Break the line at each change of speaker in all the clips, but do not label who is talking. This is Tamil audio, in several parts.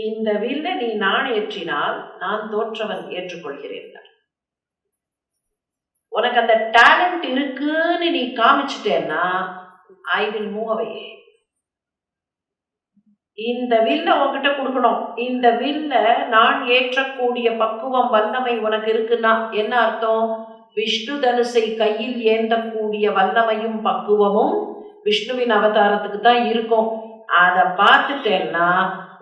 இந்த வில்ல நீ நான் ஏற்றினால் நான் தோற்றவன் ஏற்றுக்கொள்கிறேன். உனக்கு அந்த டேலண்ட் இருக்குன்னு நீ காமிச்சிட்டேன்னா ஐ வில் மூவ் அவே. இந்த வில்ல உன்கிட்ட கொடுக்கணும். இந்த வில்ல நான் ஏற்றக்கூடிய பக்குவம் வல்லமை உனக்கு இருக்குன்னா என்ன அர்த்தம்? விஷ்ணு தனுசை கையில் ஏந்தக்கூடிய வல்லமையும் பக்குவமும் விஷ்ணுவின் அவதாரத்துக்கு தான் இருக்கும். அதை பார்த்துட்டேன்னா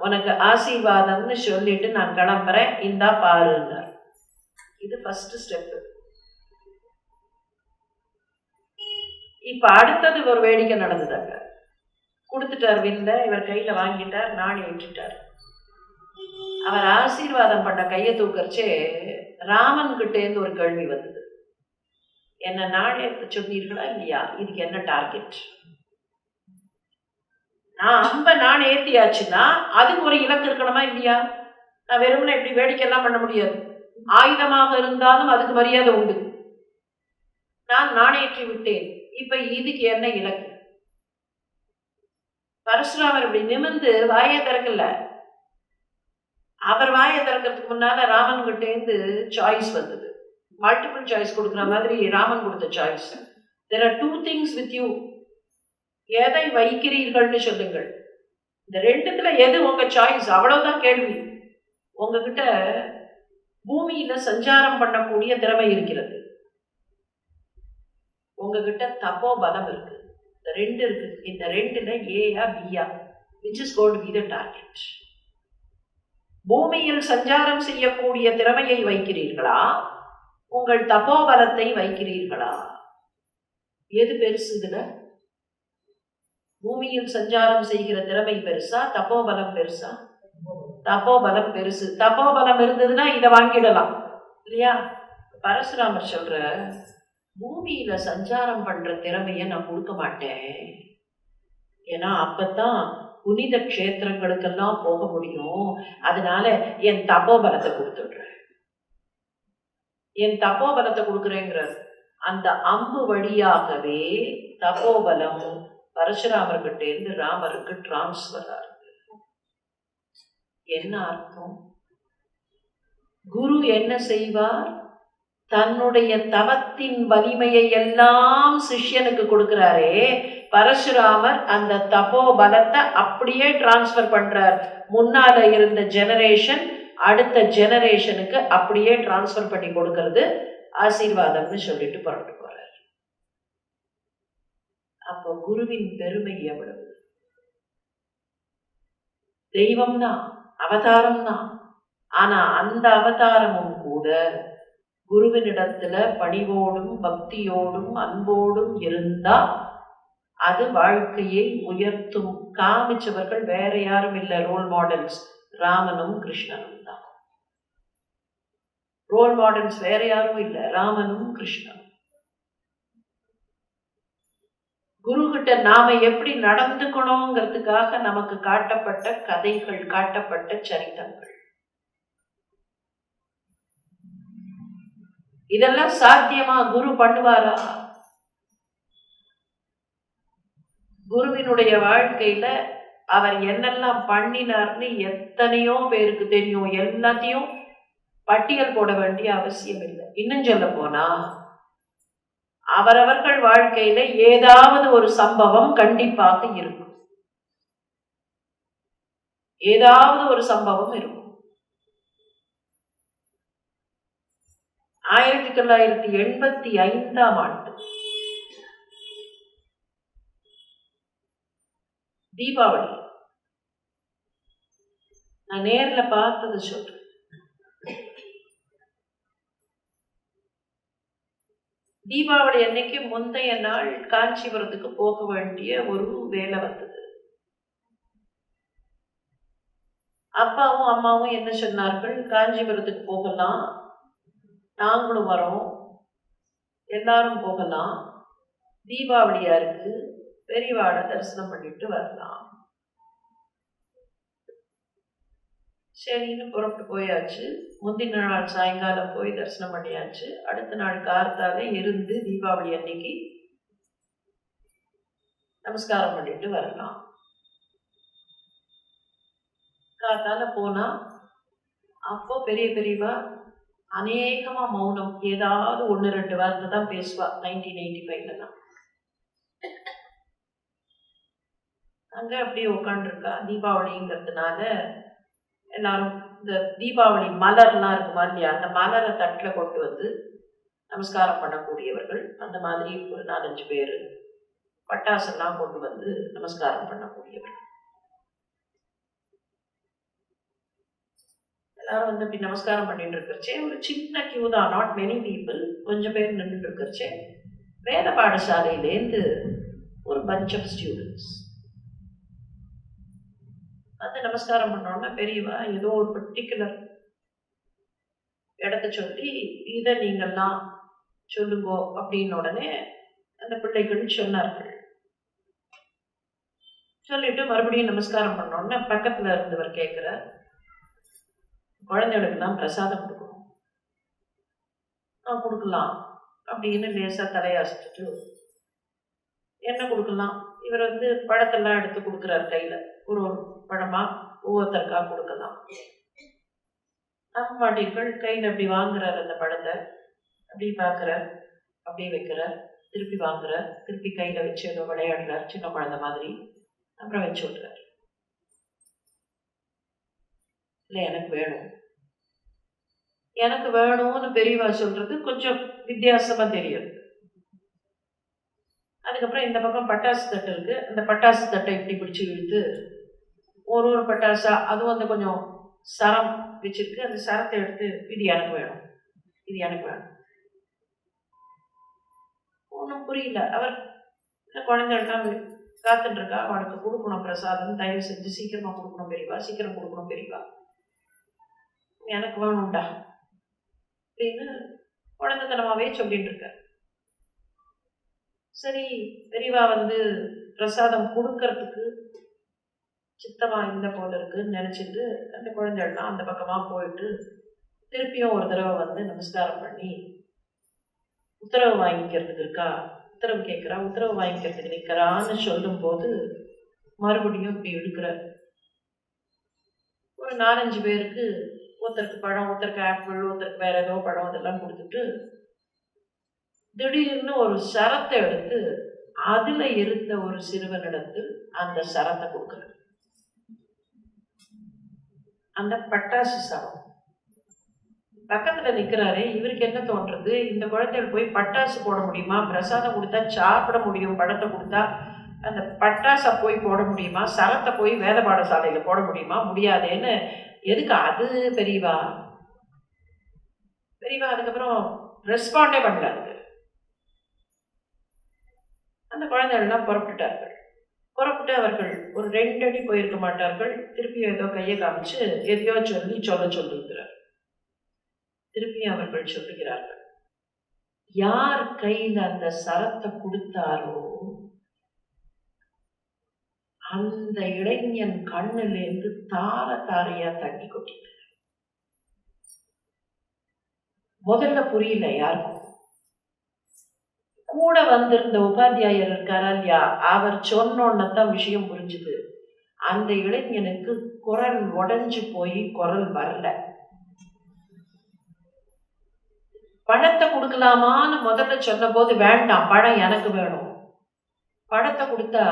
உனக்கு ஆசீர்வாதம்னு சொல்லிட்டு நான் கிளம்புறேன், இந்தா பாருங்க. இது ஃபர்ஸ்ட் ஸ்டெப். இப்ப அடுத்தது ஒரு வேடிக்கை நடந்ததாங்க. கொடுத்துட்டார் வில்ல, இவர் கையில வாங்கிட்டார், நாணி ஏற்றிட்டார். அவர் ஆசீர்வாதம் பண்ண கையை தூக்கறச்சே ராமன் கிட்ட இருந்து ஒரு கேள்வி வந்தது. என்ன நாணயத்தை சொன்னீர்களா இல்லையா? இதுக்கு என்ன டார்கெட்? நான் அம்ப நான் ஏத்தியாச்சுன்னா அதுக்கு ஒரு இலக்கு இருக்கணுமா இல்லையா? நான் வெறும்னா இப்படி வேடிக்கை எல்லாம் பண்ண முடியாது. ஆயுதமாக இருந்தாலும் அதுக்கு மரியாதை உண்டு. நான் நாணேற்றி விட்டேன், இப்ப இதுக்கு என்ன இலக்கு? பரசுராமர் இப்படி நிமிர்ந்து வாயை திறக்கல. அவர் வாயை திறக்கிறதுக்கு முன்னால ராமன் கிட்ட இருந்து சாய்ஸ் வந்தது. மல்டிபிள் சாய்ஸ் கொடுக்குற மாதிரி ராமன் கொடுத்த choice. there are two things with you. எதை வைக்கிறீர்கள்னு சொல்லுங்கள். இந்த ரெண்டுத்துல எது உங்க சாய்ஸ்? அவ்வளவுதான் கேள்வி. உங்ககிட்ட பூமியில சஞ்சாரம் பண்ணக்கூடிய திறமை இருக்கிறது, உங்ககிட்ட தப்போ பலம் இருக்கு. இந்த ரெண்டு இருக்கு. இந்த ரெண்டுல ஏயா பியா, which is going to be the target? பூமியில் சஞ்சாரம் செய்யக்கூடிய திறமையை வைக்கிறீர்களா, உங்கள் தப்போபலத்தை வைக்கிறீர்களா? எது பெருசு இதுல? பூமியில் சஞ்சாரம் செய்கிற திறமை பெருசா, தப்போபலம் பெருசா? தப்போபலம் பெருசு. தப்போபலம் இருந்ததுன்னா இதை வாங்கிடலாம் இல்லையா? பரசுராமர் சொல்ற, பூமியில சஞ்சாரம் பண்ற திறமைய நான் கொடுக்க மாட்டேன். ஏன்னா அப்பதான் புனித கஷேத்திரங்களுக்கெல்லாம் போக முடியும். அதனால என் தப்போபலத்தை கொடுத்துடுறேன். என் தப்போபலத்தை கொடுக்குறேங்கிறார். அந்த அம்பு வழியாகவே தப்போபலம் பரசுராமர்கிட்ட இருந்து ராமருக்கு டிரான்ஸ்பர் ஆகுது. என்ன அர்த்தம்? குரு என்ன செய்வார்? தன்னுடைய தவத்தின் வலிமையை எல்லாம் சிஷ்யனுக்கு கொடுக்கிறாரே, பரசுராமர் அந்த தபோ பலத்தை அப்படியே டிரான்ஸ்பர் பண்றார். முன்னால இருந்த ஜெனரேஷன் அடுத்த ஜெனரேஷனுக்கு அப்படியே டிரான்ஸ்பர் பண்ணி கொடுக்கிறது ஆசீர்வாதம்னு சொல்லிட்டு புறப்பட்டு போறார். அப்போ குருவின் பெருமை எவ்வளவு! தெய்வம் தான், அவதாரம் தான். ஆனா அந்த அவதாரமும் கூட குருவினிடத்துல பணிவோடும் பக்தியோடும் அன்போடும் இருந்தா அது வாழ்க்கையை உயர்த்தும். காமிச்சவர்கள் வேற யாரும் இல்லை, ரோல் மாடல்ஸ் ராமனும் கிருஷ்ணனும் தான். ரோல் மாடல்ஸ் வேற யாரும் இல்லை, ராமனும் கிருஷ்ணனும். குரு கிட்ட நாம எப்படி நடந்துக்கணுங்கிறதுக்காக நமக்கு காட்டப்பட்ட கதைகள், காட்டப்பட்ட சரித்திரங்கள். இதெல்லாம் சாத்தியமா? குரு பண்ணுவாரா? குருவினுடைய வாழ்க்கையில அவர் என்னெல்லாம் பண்ணினார்னு எத்தனையோ பேருக்கு தெரியும். எல்லாத்தையும் பட்டியல் போட வேண்டிய அவசியம் இல்லை. இன்னும் சொல்ல போனா அவரவர்கள் வாழ்க்கையில ஏதாவது ஒரு சம்பவம் கண்டிப்பாக இருக்கும். ஏதாவது ஒரு சம்பவம் இருக்கும். 1985ஆம் ஆண்டு தீபாவளி நான் நேர்ல பார்த்தது சொல்றேன். தீபாவளி அன்னைக்கு முந்தைய நாள் காஞ்சிபுரத்துக்கு போக வேண்டிய ஒரு வேலை வந்தது. அப்பாவும் அம்மாவும் என்ன சொன்னார்கள்? காஞ்சிபுரத்துக்கு போகலாம், நாங்களும் வரோம், எல்லாரும் போகலாம், தீபாவளியா இருக்கு, பெரியவாட தரிசனம் பண்ணிட்டு வரலாம். சரின்னு புறப்பட்டு போயாச்சு. முந்தின நாள் சாயங்காலம் போய் தரிசனம் பண்ணியாச்சு. அடுத்த நாள் கார்த்தால இருந்து தீபாவளி அன்னைக்கு நமஸ்காரம் பண்ணிட்டு வரலாம். காத்தால போனா அப்போ பெரிய பெரியவா அநேகமா மௌனம், ஏதாவது 1-2 வார்த்தை தான் பேசுவா. 1985 தான் அங்க அப்படியே உட்காந்துருக்கா. தீபாவளிங்கிறதுனால எல்லாரும் இந்த தீபாவளி மலர்லாம் இருக்குமா இல்லையா, அந்த மலரை தட்டுல கொண்டு வந்து நமஸ்காரம் பண்ணக்கூடியவர்கள். அந்த மாதிரி ஒரு 4-5 பேரு பட்டாசெல்லாம் கொண்டு வந்து நமஸ்காரம் பண்ணக்கூடியவர்கள். எல்லாரும் வந்து அப்படி நமஸ்காரம் பண்ணிட்டு இருக்கிறச்சே ஒரு சின்ன கியூ தான், நாட் மெனி பீப்புள், கொஞ்சம் பேர் நின்றுட்டு இருக்கிறச்சே வேத பாடசாலையிலேருந்து ஒரு பஞ்ச் ஆஃப் ஸ்டூடெண்ட்ஸ் வந்து நமஸ்காரம் பண்ணோன்னா பெரியவா ஏதோ ஒரு பர்டிகுலர் இடத்த சொல்லி இதை நீங்கள்லாம் சொல்லுங்கோ அப்படின்னு உடனே அந்த பிள்ளைகள் சொன்னார்கள். சொல்லிட்டு மறுபடியும் நமஸ்காரம் பண்ணோன்னா பக்கத்துல இருந்தவர் கேட்கிற, குழந்தைகளுக்கெல்லாம் பிரசாதம் கொடுக்கணும். கொடுக்கலாம் அப்படின்னு லேசா தலையாசிட்டு என்ன கொடுக்கலாம், இவர் வந்து பழத்தெல்லாம் எடுத்து கொடுக்குறாரு கையில, ஒரு பழமா ஒவ்வொருத்தருக்கா கொடுக்கலாம். மாட்டீர்கள் கையில அப்படி வாங்குறாரு அந்த பழத்தை, அப்படி பார்க்கிறார், அப்படியே வைக்கிறார், திருப்பி வாங்குறார், திருப்பி கையில வச்சு ஏதோ விளையாடுறார் சின்ன குழந்தை மாதிரி, அப்புறம் வச்சு விட்டுறாரு. இல்லை எனக்கு வேணும் எனக்கு வேணும்னு பெரியவா சொல்றது கொஞ்சம் வித்தியாசமா தெரியும். அதுக்கப்புறம் இந்த பக்கம் பட்டாசு தட்டு இருக்கு, அந்த பட்டாசு தட்டை இப்படி பிடிச்சு இழுத்து ஒரு பட்டாசா, அதுவும் வந்து கொஞ்சம் சரம் வச்சிருக்கு, அந்த சரத்தை எடுத்து இது எனக்கு வேணும் இது எனக்கு வேணும். ஒன்றும் புரியல. அவர் இந்த குழந்தைகள்லாம் காத்துட்டு இருக்கா, அவனுக்கு கொடுக்கணும் பிரசாதம், தயவு செஞ்சு சீக்கிரமா கொடுக்கணும் பெரியவா, சீக்கிரம் கொடுக்கணும் பெரியவா, எனக்கு வேணும்டா அப்படின்னு குழந்தைத்தனமாவே சொல்லிட்டு இருக்க. சரி பெரியவா வந்து பிரசாதம் கொடுக்கறதுக்கு சித்தமா இருந்த போல இருக்குன்னு நினைச்சிட்டு அந்த குழந்தைகள்லாம் அந்த பக்கமா போயிட்டு திருப்பியும் ஒரு தடவை வந்து நமஸ்காரம் பண்ணி உத்தரவு வாங்கிக்கிறதுக்கு இருக்கா, உத்தரவு கேட்கிறா, உத்தரவு வாங்கிக்கிறதுக்கு நிற்கிறான்னு சொல்லும் போது மறுபடியும் இப்படி எடுக்கிறார். ஒரு 4-5 பேருக்கு ஒருத்தருக்கு பழம், ஒருத்தருக்கு ஆப்பிள், ஒருத்தருக்கு வேற ஏதோ பழம், அதெல்லாம் கொடுத்துட்டு திடீர்னு ஒரு சரத்தை எடுத்து அதுல இருந்த ஒரு சிறுவனிடத்தில் அந்த சரத்தை கொடுக்கிறார். அந்த பட்டாசு சரம் பக்கத்துல நிக்கிறாரு. இவருக்கு என்ன தோன்றது, இந்த குழந்தைகள் போய் பட்டாசு போட முடியுமா, பிரசாதம் கொடுத்தா சாப்பிட முடியும், பழத்தை கொடுத்தா அந்த பட்டாசை போய் போட முடியுமா, சரத்தை போய் வேத பாடசாலையில போட முடியுமா, முடியாதேன்னு எதுக்கு அது பெரியவா அதுக்கப்புறம் ரெஸ்பாண்டே பண்ணல. அதுக்கு அந்த குழந்தைகள்லாம் புறப்பட்டுட்டார்கள். புறப்பட்டு அவர்கள் ஒரு 2 அடி போயிருக்க மாட்டார்கள். திருப்பி ஏதோ கையை காமிச்சு எதையோ சொல்லுகிறார். திருப்பி அவர்கள் சொல்லுகிறார்கள், யார் கையில் அந்த சரத்தை கொடுத்தாரோ அந்த இளைஞன் கண்ணிலிருந்து தார தாரையா தண்ணி கொட்டினார். முதல்ல புரியல யாருக்கும். கூட வந்திருந்த உபாத்தியாயர் இருக்காரா இல்லையா, அவர் சொன்னோன்னதான் விஷயம் புரிஞ்சுது. அந்த இளைஞனுக்கு குரல் உடைஞ்சு போய் குரல் வரல. பழத்தை கொடுக்கலாமான்னு முதல்ல சொன்ன போது வேண்டாம், பழம் எனக்கு வேணும். பழத்தை கொடுத்தா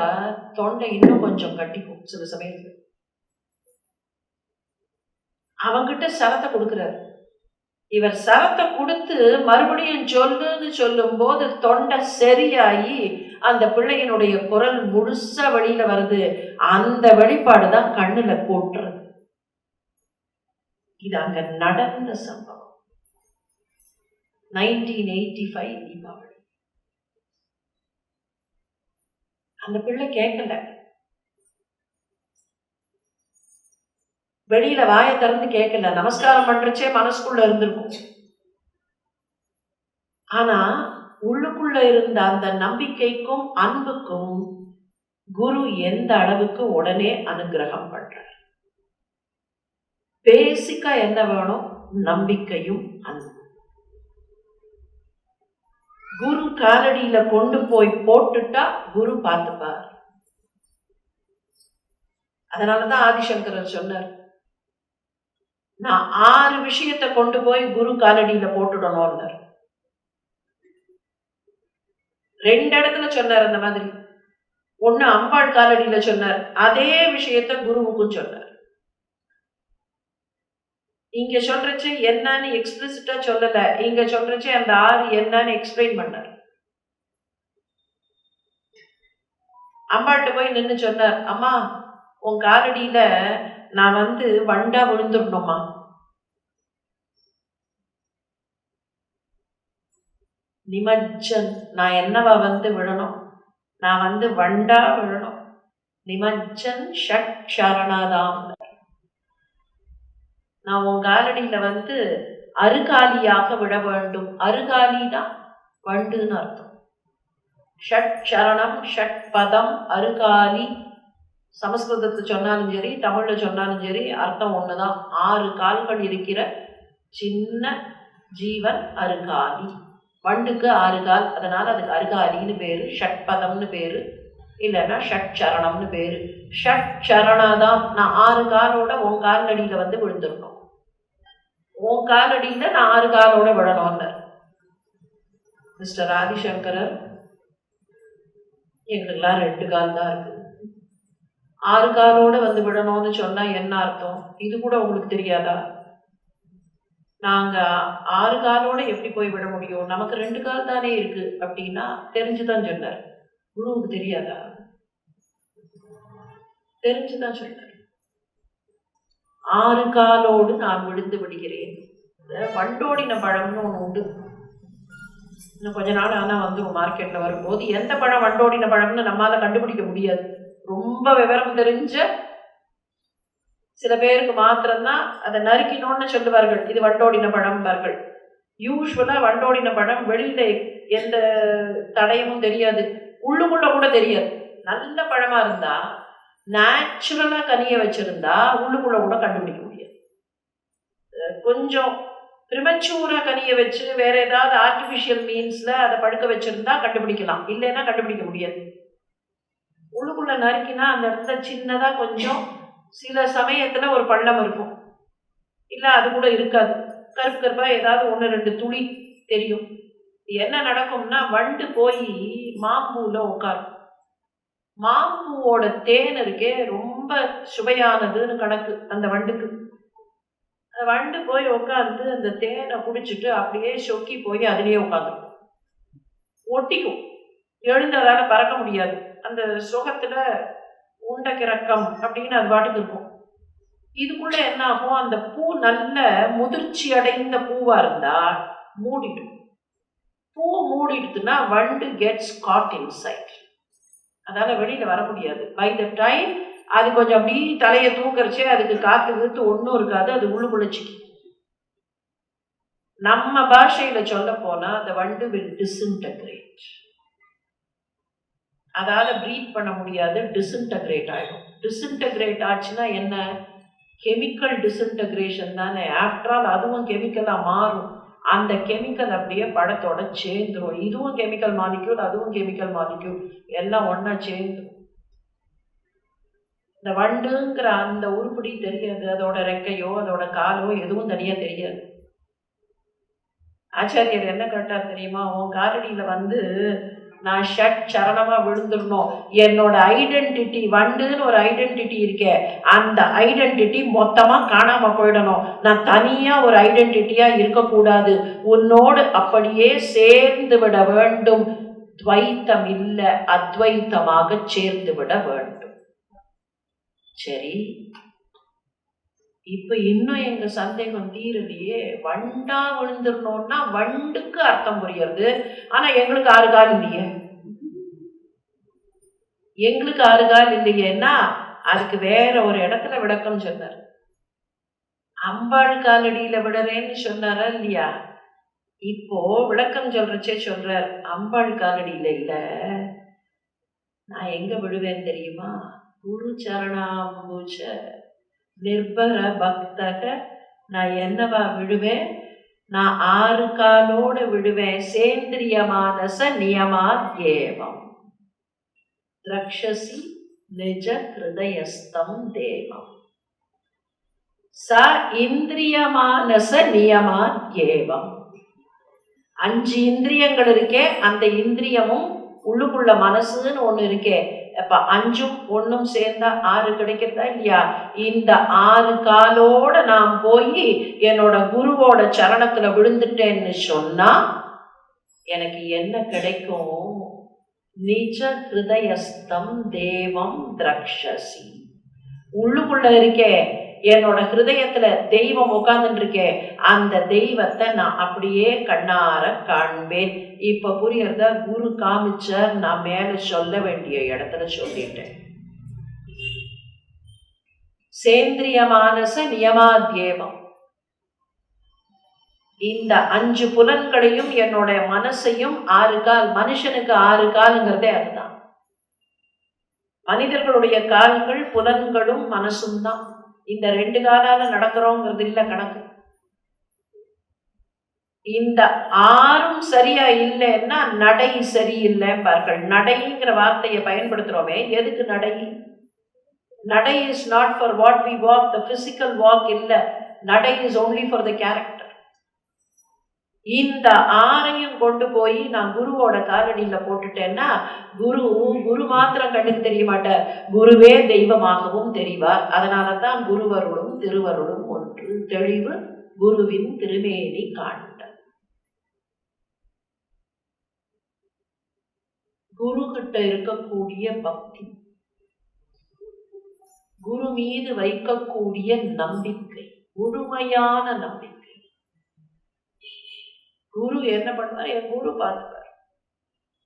தொண்டை இன்னும் கொஞ்சம் கட்டிக்கும் சில சமயத்துல. அவங்கிட்ட சரத்தை கொடுக்கிறார். இவர் சரத்தை கொடுத்து மறுபடியும் சொல்லுன்னு சொல்லும் போது தொண்டை சரியாகி அந்த பிள்ளையினுடைய குரல் முழுசா வெளியில வருது. அந்த வெளிப்பாடுதான் கண்ணுல போட்டுறது. இது அங்க நடந்த சம்பவம். 1985 தீபாவளி. அந்த பிள்ளை கேட்கல, வெளியில வாயை திறந்து கேட்கல, நமஸ்காரம் பண்றச்சே மனசுக்குள்ள இருந்திருக்கும். ஆனா உள்ளுக்குள்ள இருந்த அந்த நம்பிக்கைக்கும் அன்புக்கும் குரு எந்த அளவுக்கு உடனே அனுகிரகம் பண்றார். பேசிக்கா என்ன வேணும், நம்பிக்கையும் அன்பு. குரு காலடியில கொண்டு போய் போட்டுட்டா குரு பார்த்துப்பார். அதனாலதான் ஆதிசங்கரர் சொன்னார், நான் 6 விஷயத்தை கொண்டு போய் குரு காலடியில போட்டுடணும். 2 இடத்துல சொன்னார் அந்த மாதிரி. ஒண்ணு அம்பாள் காலடியில சொன்னார், அதே விஷயத்த குருவுக்கும் சொன்னார். இங்க சொல்றச்சு என்னன்னு எக்ஸ்பிளிசிட்டா சொல்லல, இங்க சொல்றச்சு அந்த 6 என்னன்னு எக்ஸ்பிளைன் பண்ணார். அம்பாள்கிட்ட போய் நின்று சொன்னார், அம்மா உன் காலடியில நான் வண்டா விழுந்துடணுமா? நிமஜ்ஜன், நான் என்னவா விழணும்? நான் வண்டா விழணும். நிமஜ்ஜன் ஷட் சரணாதாம். நான் உன் காலடியில அருகாலியாக விட வேண்டும். அருகாலிதான் வண்டுன்னு அர்த்தம். ஷட் சரணம், ஷட் பதம், அருகாலி. சமஸ்கிருதத்தை சொன்னாலும் சரி, தமிழ்ல சொன்னாலும் சரி, அர்த்தம் ஒண்ணுதான். 6 கால்கள் இருக்கிற சின்ன ஜீவன் அருகாலி. வண்டுக்கு 6 கால், அதனால அதுக்கு அருகாலின்னு பேரு, ஷட் பதம்னு பேரு, இல்லைன்னா ஷட் சரணம்னு பேரு. ஷட் சரணாதான். நான் 6 காலோட உன் காலடியில விழுந்துடணும். உன் காலடியில நான் 6 காலோட விழணும்னு மிஸ்டர் ஆதிசங்கரர், எங்களுக்கெல்லாம் 2 கால் தான் இருக்கு, 6 காலோட விடணும்னு சொன்னா என்ன அர்த்தம்? இது கூட உங்களுக்கு தெரியாதா? நாங்க 6 காலோட எப்படி போய் விட முடியும்? நமக்கு 2 கால் தானே இருக்கு அப்படின்னா தெரிஞ்சுதான் சொன்னார். குருவுக்கு தெரியாதா? தெரிஞ்சுதான் சொன்னார். 6 காலோடு நான் விழுந்து விடுகிறேன். வண்டோடின பழம்னு ஒண்ணு உண்டு. இன்னும் கொஞ்ச நாள் ஆனா மார்க்கெட்ல வரும்போது எந்த பழம் வண்டோடின பழம்னு நம்மளால கண்டுபிடிக்க முடியாது. ரொம்ப விவரம் தெரிஞ்ச சில பேருக்கு மாத்திரம்தான் அதை நறுக்கினோன்னு சொல்லுவார்கள், இது வண்டோடின பழம்பார்கள். யூஸ்வலா வண்டோடின பழம் வெளியில எந்த தடயமும் தெரியாது, உள்ளுக்குள்ள கூட தெரியாது. நல்ல பழமா இருந்தா, நேச்சுரலா கனிய வச்சிருந்தா உள்ளுக்குள்ள கூட கண்டுபிடிக்க முடியாது. கொஞ்சம் பிரிமச்சூரா கனிய வச்சு வேற ஏதாவது ஆர்டிபிஷியல் மீன்ஸ்ல அதை படுக்க வச்சிருந்தா கண்டுபிடிக்கலாம், இல்லைன்னா கண்டுபிடிக்க முடியாது. உள்ளுக்குள்ள நறுக்கினா அந்த இடத்துல சின்னதா கொஞ்சம் சில சமயத்துல ஒரு பள்ளம் இருக்கும், இல்ல அது கூட இருக்காது, கருப்பு கருப்பா ஏதாவது 1-2 துளி தெரியும். என்ன நடக்கும்னா, வண்டு போய் மாம்பூல உட்காரும். மாம்பூவோட தேன் இருக்கே ரொம்ப சுவையானதுன்னு கணக்கு அந்த வண்டுக்கு. வண்டு போய் உட்காந்து அந்த தேனை குடிச்சிட்டு அப்படியே சொக்கி போய் அதுலயே உட்காந்துரும். ஒட்டிக்கும், எழுந்ததால பறக்க முடியாது. அந்த சுகத்துல உண்ட கிறக்கம் அப்படின்னு அது பாட்டுக்கு இருக்கும். இதுக்குள்ள என்ன ஆகும், அந்த பூ நல்ல முதிர்ச்சி அடைந்த பூவா இருந்தா மூடிடும். பூ மூடிடுதுன்னா வண்டு கெட்ஸ் காட் இன்சைட், அதால வெளியில வர முடியாது. பை த டைம் அது கொஞ்சம் அப்படி தலையை தூக்கறச்சே அதுக்கு காத்து வீத்து ஒன்றும் இருக்காது, அது உள்ளுக்குள்ள சிக்கி. நம்ம பாஷையில சொல்ல போனா அந்த வண்டு வில் டிஸ்இன்டகிரேட், அதால பிரீத் பண்ண முடியாது, டிஸ்இன்டகிரேட் ஆயிடும். டிஸ்இன்டகிரேட் ஆச்சுன்னா என்ன? கெமிக்கல் டிஸ்இன்டகிரேஷன் தானே. ஆஃப்டர் ஆல் அதுவும் கெமிக்கலா மாறும். அந்த கெமிக்கல் அப்படியே பழத்தோட சேர்ந்துரும். இதுவும் கெமிக்கல் மாலிக்யூல், அதுவும் கெமிக்கல் மாலிக்யூல், எல்லாம் ஒன்னா சேர்ந்துரும். இந்த வண்டுங்கிற அந்த உருப்படி தெரியாது, அதோட ரெக்கையோ அதோட காலோ எதுவும் தனியா தெரியாது. ஆச்சாரியர் என்ன கேட்டார் தெரியுமா? உன் காலடியில நான் ஷட் சரணமா விழுந்துடணும், என்னோட ஐடென்டிட்டி வண்டுன்னு ஒரு ஐடென்டிட்டி இருக்கே, அந்த ஐடென்டிட்டி மொத்தமா காணாம போயிடணும். நான் தனியா ஒரு ஐடென்டிட்டியா இருக்கக்கூடாது, உன்னோடு அப்படியே சேர்ந்து விட வேண்டும். துவைத்தம் இல்ல, அத்வைத்தமாக சேர்ந்து விட வேண்டும். சரி, இப்ப இன்னும் எங்க சந்தேகம் தீரலையே. வண்டா விழுந்துடணும்னா வண்டுக்கு அர்த்தம் புரியுது, ஆனா எங்களுக்கு 6 கால் இல்லையே. எங்களுக்கு 6 கால் இல்லையேன்னா அதுக்கு வேற ஒரு இடத்துல விளக்கம் சொன்னார். அம்பாள் காலடியில விடுறேன்னு சொன்னாரா இல்லையா? இப்போ விளக்கம் சொல்றச்சே சொல்றார், அம்பாள் காலடியில இல்ல, நான் எங்க விடுவேன் தெரியுமா? குரு சரணாம்பூச்ச நிர்பர பக்தக. நான் என்னவா விடுவேன்? நான் 6 காலோட விடுவேன். சேந்திரிய மானச நியமாத்யேவம் திரக்ஷசி நிஜ ஹிருதயஸ்தம் தேவம். ச இந்திரியமானச நியமா ஏவம். 5 இந்திரியங்கள் இருக்கே, அந்த இந்திரியமும் உள்ளுக்குள்ள மனசுன்னு ஒண்ணு இருக்கே, அப்ப 5ம் 1ம் சேர்ந்தா 6 கிடைக்கிறதா இல்லையா? இந்த 6 காலோட நான் போய் என்னோட குருவோட சரணத்துல விழுந்துட்டேன்னு சொன்னா எனக்கு என்ன கிடைக்கும்? நிஜ ஹிருதயஸ்தம் தேவம் திரக்ஷசி. உள்ளுக்குள்ள இருக்கே, என்னோட ஹிருதயத்துல தெய்வம் உட்கார்ந்துட்டு இருக்கேன், அந்த தெய்வத்தை நான் அப்படியே கண்ணார காண்பேன். இப்ப புரியறதா? குரு காமிச்சார், நான் மேல சொல்ல வேண்டிய இடத்துல சொல்லிட்டேன். சேந்திரியமானச நியமாத்யேவம். இந்த 5 புலன்களையும் என்னோட மனசையும் 6 கால், மனுஷனுக்கு 6 காலுங்கிறதே அதுதான். மனிதர்களுடைய கால்கள் புலன்களும் மனசும் தான். இந்த 2 காலால நடக்கிறோங்கிறது இல்ல கணக்கு. இந்த 6ம் சரியா இல்லைன்னா நடை சரியில்லைப்பார்கள். நடைங்கிற வார்த்தையை பயன்படுத்துறோமே, எதுக்கு நடை? நடை is not for what we walk, the physical walk இல்ல. நடை is only for the character. இந்த 6ஐயும் கொண்டு போய் நான் குருவோட காலடியில போட்டுட்டேன்னா, குரு மாத்திரம் கண்ணுக்கு தெரிய மாட்டார், குருவே தெய்வமாகவும் தெரிவார். அதனாலதான் குருவருளும் திருவருளும் ஒன்று, தெளிவு குருவின் திருமேனி காண்ட. குரு கிட்ட இருக்கக்கூடிய பக்தி, குரு மீது வைக்கக்கூடிய நம்பிக்கை, முழுமையான நம்பிக்கை. குரு என்ன பண்ணுவார்? என் குரு பார்த்துப்பார்.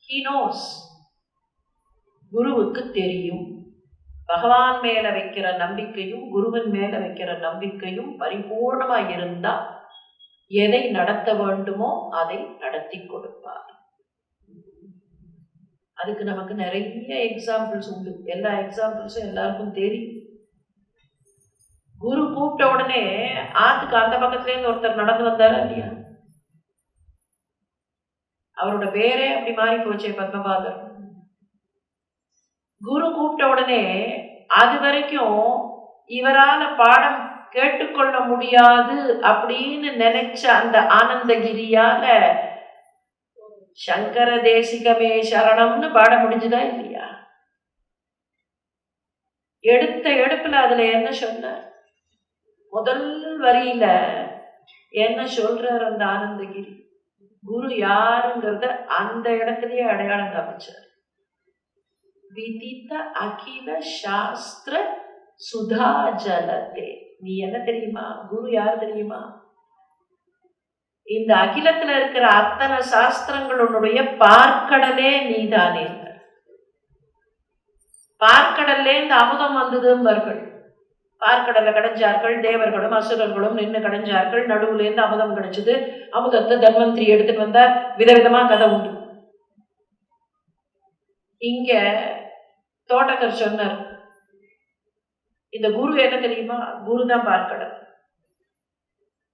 He knows. குருவுக்கு தெரியும். பகவான் மேல வைக்கிற நம்பிக்கையும் குருவின் மேல வைக்கிற நம்பிக்கையும் பரிபூர்ணமா இருந்தா எதை நடத்த வேண்டுமோ அதை நடத்தி கொடுப்பார். அதுக்கு நமக்கு நிறைய எக்ஸாம்பிள்ஸ் உண்டு. எல்லா எக்ஸாம்பிள்ஸும் எல்லாருக்கும் தெரியும். குரு கூப்பிட்ட உடனே ஆத்துக்கு அந்த பக்கத்துல இருந்து ஒருத்தர் நடந்து வந்தாரா இல்லையா? அவரோட பேரே அப்படி மாறி போச்சே, பத்மபாதர். குரு கூப்பிட்ட உடனே அது வரைக்கும் இவரால பாடம் கேட்டுக்கொள்ள முடியாது அப்படின்னு நினைச்ச அந்த ஆனந்தகிரியால சங்கர தேசிகமே சரணம்னு பாட முடிஞ்சுதா இல்லையா? எடுத்த எடுப்புல அதுல என்ன சொன்னார்? முதல் வரியில என்ன சொல்றார் அந்த ஆனந்தகிரி? குரு யாருங்கிறத அந்த இடத்துலயே அடையாளம் காமிச்சார். விதித்த அகில சாஸ்திர சுதா ஜலத்தே. நீ என்ன தெரியுமா? குரு யாரு தெரியுமா? இந்த அகிலத்துல இருக்கிற அத்தனை சாஸ்திரங்களுடைய பார்க்கடலே நீதானே. பார்க்கடல்ல இருந்து அமுதம் வந்ததும்பார்கள். பார்க்கடலை கடைஞ்சார்கள், தேவர்களும் அசுரர்களும் நின்று கடைஞ்சார்கள், நடுவுல இருந்து அமுதம் கிடைச்சது. அமுதத்தை தன்வந்திரி எடுத்துட்டு வந்தா, விதவிதமா கதை உண்டு. இங்க தோட்டக்கர் சொன்னார், இந்த குரு என்ன தெரியுமா? குரு தான் பார்க்கடல்.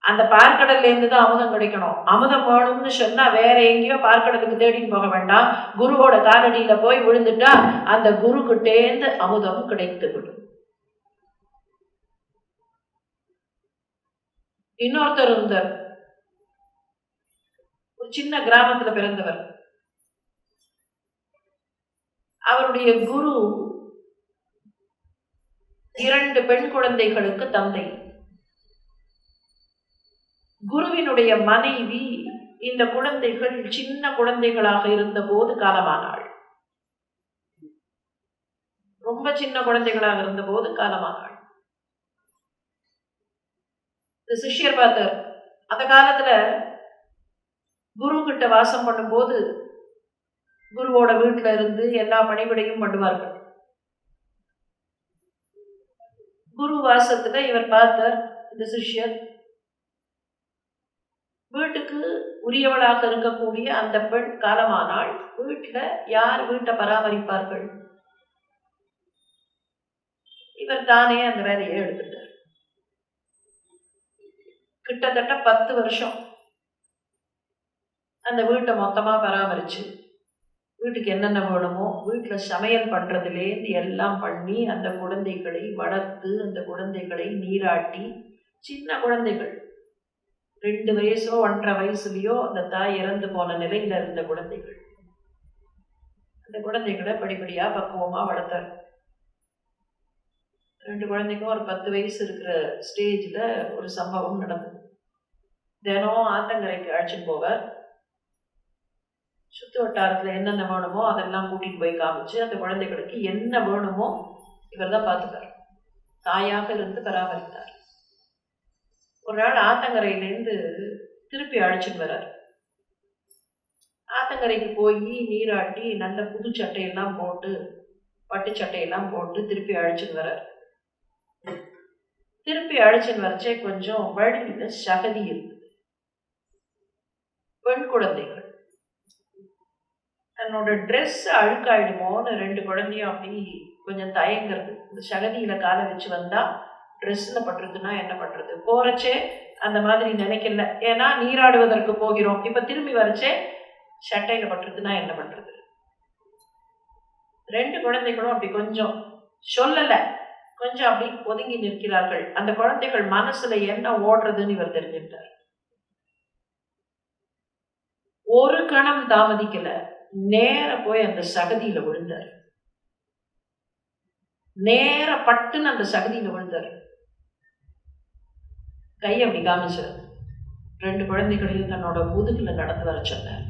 அந்த பார்க்கடல்ல இருந்துதான் அமுதம் கிடைக்கணும். அமுதம் வேணும்னு சொன்னா வேற எங்கேயோ பார்க்கடலுக்கு தேடின்னு போக வேண்டாம், குருவோட காலடியில போய் விழுந்துட்டா அந்த குரு கிட்டேந்து அமுதம் கிடைத்து விடும். இன்னொருத்தர் இருந்தார், ஒரு சின்ன கிராமத்துல பிறந்தவர். அவருடைய குரு 2 பெண் குழந்தைகளுக்கு தந்தை. குருவினுடைய மனைவி இந்த குழந்தைகள் சின்ன குழந்தைகளாக இருந்த போது காலமானாள். ரொம்ப சின்ன குழந்தைகளாக இருந்த போது காலமானாள். சிஷ்யர் பார்த்தார். அந்த காலத்துல குரு கிட்ட வாசம் பண்ணும்போது குருவோட வீட்டுல இருந்து எல்லா பணிவிடையும் பண்ணுவார்கள். குரு வாசத்துல இவர் பார்த்தார், இந்த சிஷ்யர் வீட்டுக்கு உரியவளாக இருக்கக்கூடிய அந்த பெண் காலமானாள். வீட்டுல யார் வீட்டை பராமரிப்பார்கள்? இவர் தானே அந்த வேலையை எடுத்துட்டார். கிட்டத்தட்ட 10 வருஷம் அந்த வீட்டை மொத்தமா பராமரிச்சு, வீட்டுக்கு என்னென்ன வேணுமோ வீட்டுல சமையல் பண்றதுலேருந்து எல்லாம் பண்ணி அந்த குழந்தைகளை வளர்த்து அந்த குழந்தைகளை நீராட்டி சின்ன குழந்தைகள், 2 வயசோ 1.5 வயசுலயோ அந்த தாய் இறந்து போன நிலையில இருந்த குழந்தைகள். அந்த குழந்தைகளை படிப்படியா பக்குவமா வளர்த்தார். 2 குழந்தைக்கும் ஒரு 10 வயசு இருக்கிற ஸ்டேஜ்ல ஒரு சம்பவம் நடந்தது. தினம் ஆத்தங்கரைக்கு அழைச்சிட்டு போவார். சுத்து வட்டாரத்துல என்னென்ன வேணுமோ அதெல்லாம் கூட்டிட்டு போய் காமிச்சு அந்த குழந்தைகளுக்கு என்ன வேணுமோ இவர் தான் பார்த்துப்பார். தாயாக இருந்து பராமரித்தார். ஒரு நாள் ஆத்தங்கரையிலேருந்து திருப்பி அழைச்சிட்டு வர்றார். ஆத்தங்கரைக்கு போய் நீராட்டி நல்ல புது சட்டையெல்லாம் போட்டு, பட்டு சட்டையெல்லாம் போட்டு திருப்பி அழைச்சிட்டு வர்றார். திருப்பி அழைச்சின்னு வரைச்சே கொஞ்சம் வழியில சகதி இருக்குது. பெண் குழந்தைகள் தன்னோட ட்ரெஸ் அழுக்காயிடுமோன்னு 2 குழந்தையும் அப்படி கொஞ்சம் தயங்கிறது. இந்த சகதியில காலை வச்சு வந்தா ட்ரெஸ்ல பட்டுறதுன்னா என்ன பண்றது? போறச்சே அந்த மாதிரி நினைக்கல, ஏன்னா நீராடுவதற்கு போகிறோம். இப்ப திரும்பி வரைச்சே சட்டையில பட்டுறதுன்னா என்ன பண்றது? 2 குழந்தைகளும் அப்படி கொஞ்சம் சொல்லல, கொஞ்சம் அப்படி ஒதுங்கி நிற்கிறார்கள். அந்த குழந்தைகள் மனசுல என்ன ஓடுறதுன்னு இவர் தெரிஞ்சுட்டார். ஒரு கணம் தாமதிக்கல, நேர போய் அந்த சகதியில விழுந்தார். நேர பட்டுன்னு அந்த சகதியில விழுந்தார். கை அப்படி காமிச்சார். 2 குழந்தைகளையும் தன்னோட முதுகுல நடந்து வர சொன்னார்.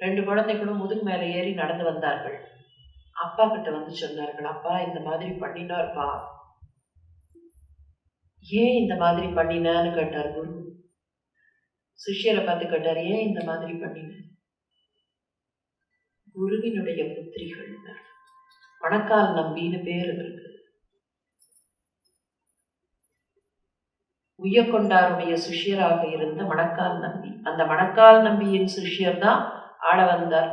2 குழந்தைகளும் முதுகு மேல ஏறி நடந்து வந்தார்கள். அப்பா கிட்ட வந்து சொன்னார்கள், அப்பா இந்த மாதிரி பண்ணினார்ப்பா. ஏன் இந்த மாதிரி பண்ணினான்னு கேட்டார் குரு. சிஷ்யரை பார்த்து கேட்டார், ஏன் இந்த மாதிரி பண்ணின? குருவினுடைய புத்திரிகள், மணக்கால் நம்பின்னு பேர் இருக்கு. உய்யக்கொண்டாருடைய சிஷ்யராக இருந்த மணக்கால் நம்பி, அந்த மணக்கால் நம்பியின் சிஷ்யர் தான் ஆளவந்தார்.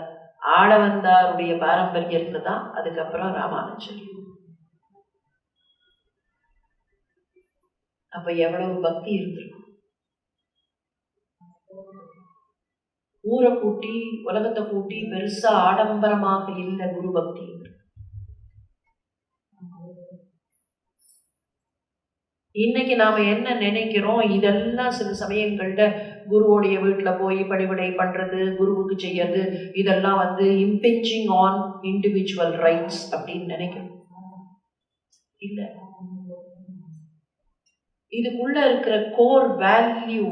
ஆளவந்தாருடைய பாரம்பரியத்துல தான் அதுக்கப்புறம் ராமானுஜர். அப்ப எவ்வளவு பக்தி இருந்திருக்கும். ஊரை கூட்டி உலகத்தை கூட்டி பெருசா ஆடம்பரமாக இல்லை குரு பக்தி. இன்னைக்கு நாம என்ன நினைக்கிறோம், இதெல்லாம் சில சமயங்கள்ல குருவோடைய வீட்டுல போய் பணிவிடை பண்றது, குருவுக்கு செய்யறது, இதெல்லாம் இம்பிஞ்சிங் ஆன் இண்டிவிஜுவல் ரைட்ஸ் அப்படின்னு நினைக்கிறோம். இல்ல, இதுக்குள்ள இருக்கிற கோர் வேல்யூ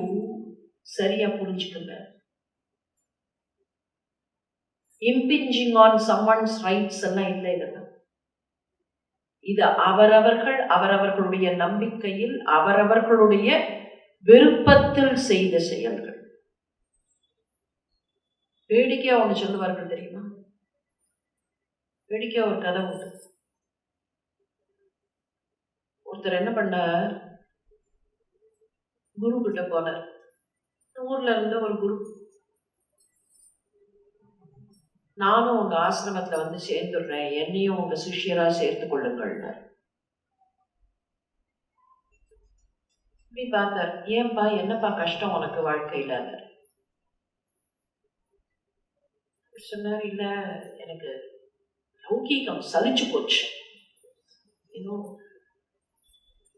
சரியா புரிஞ்சுக்கல. இம்பிஞ்சிங் ஆன் சம்வன்ஸ் ரைட்ஸ் எல்லாம் இல்லை. இல்லைன்னா இது அவரவர்களுடைய நம்பிக்கையில் அவரவர்களுடைய விருப்பத்தில் செய்த செயல்கள். வேடிக்கையா ஒண்ணு சொல்லுவார்கள் தெரியுமா? வேடிக்கையா ஒரு கதை உண்டு. ஒருத்தர் என்ன பண்ணார், குரு கிட்ட போனார். ஊர்ல இருந்த ஒரு குரு, நானும் உங்க ஆசிரமத்துல சேர்ந்துடுறேன், என்னையும் உங்க சிஷ்யரா சேர்த்து கொள்ளுங்கள். இப்படி பார்த்தார். ஏன்பா, என்னப்பா கஷ்டம் உனக்கு வாழ்க்கையில? சொன்னார், இல்ல எனக்கு லௌகீகம் சலிச்சு போச்சு, இன்னும்